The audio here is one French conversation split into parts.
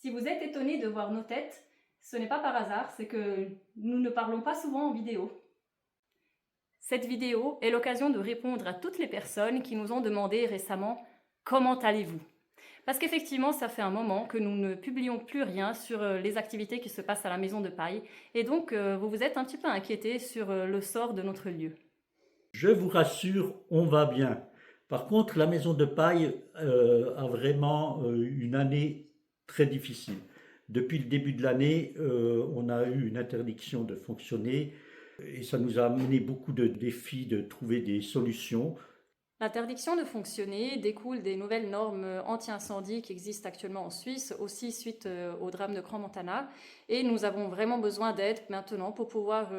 Si vous êtes étonné de voir nos têtes, ce n'est pas par hasard, c'est que nous ne parlons pas souvent en vidéo. Cette vidéo est l'occasion de répondre à toutes les personnes qui nous ont demandé récemment « Comment allez-vous ?» Parce qu'effectivement, ça fait un moment que nous ne publions plus rien sur les activités qui se passent à la Maison de Paille. Et donc, vous vous êtes un petit peu inquiétés sur le sort de notre lieu. Je vous rassure, on va bien. Par contre, la Maison de Paille a vraiment une année très difficile. Depuis le début de l'année, on a eu une interdiction de fonctionner et ça nous a amené beaucoup de défis de trouver des solutions. L'interdiction de fonctionner découle des nouvelles normes anti-incendie qui existent actuellement en Suisse, aussi suite au drame de Crans-Montana. Et nous avons vraiment besoin d'aide maintenant pour pouvoir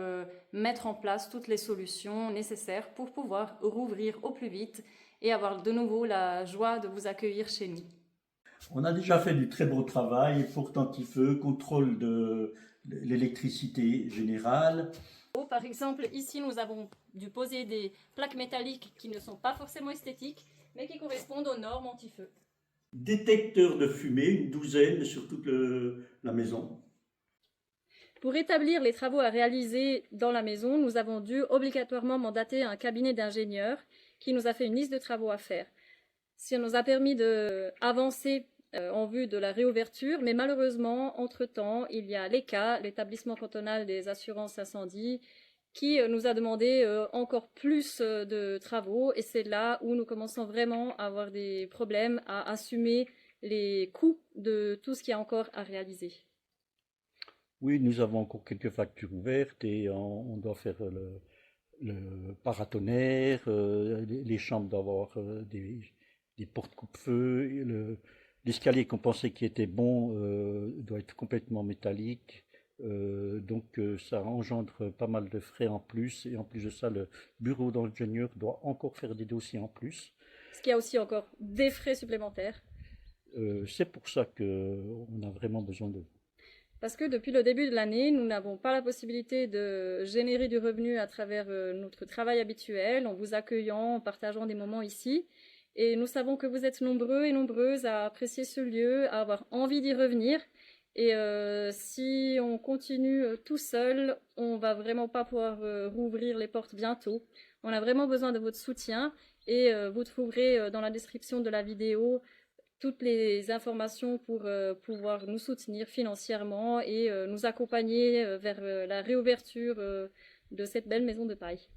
mettre en place toutes les solutions nécessaires pour pouvoir rouvrir au plus vite et avoir de nouveau la joie de vous accueillir chez nous. On a déjà fait du très beau travail pour anti-feu, contrôle de l'électricité générale. Par exemple, ici, nous avons dû poser des plaques métalliques qui ne sont pas forcément esthétiques, mais qui correspondent aux normes anti-feu. Détecteurs de fumée, une douzaine sur toute la maison. Pour établir les travaux à réaliser dans la maison, nous avons dû obligatoirement mandater un cabinet d'ingénieurs qui nous a fait une liste de travaux à faire. Ça nous a permis d'avancer en vue de la réouverture, mais malheureusement, entre-temps, il y a l'ECA, l'établissement cantonal des assurances incendies, qui nous a demandé encore plus de travaux, et c'est là où nous commençons vraiment à avoir des problèmes à assumer les coûts de tout ce qu'il y a encore à réaliser. Oui, nous avons encore quelques factures ouvertes et on doit faire le paratonnerre, les chambres doivent avoir des portes coupe-feu, l'escalier qu'on pensait qui était bon doit être complètement métallique. Donc ça engendre pas mal de frais en plus et en plus de ça le bureau d'ingénieur doit encore faire des dossiers en plus. Ce qui a aussi encore des frais supplémentaires. C'est pour ça qu'on a vraiment besoin de vous. Parce que depuis le début de l'année, nous n'avons pas la possibilité de générer du revenu à travers notre travail habituel, en vous accueillant, en partageant des moments ici. Et nous savons que vous êtes nombreux et nombreuses à apprécier ce lieu, à avoir envie d'y revenir. Et si on continue tout seul, on va vraiment pas pouvoir rouvrir les portes bientôt. On a vraiment besoin de votre soutien et vous trouverez dans la description de la vidéo toutes les informations pour pouvoir nous soutenir financièrement et nous accompagner vers la réouverture de cette belle maison de paille.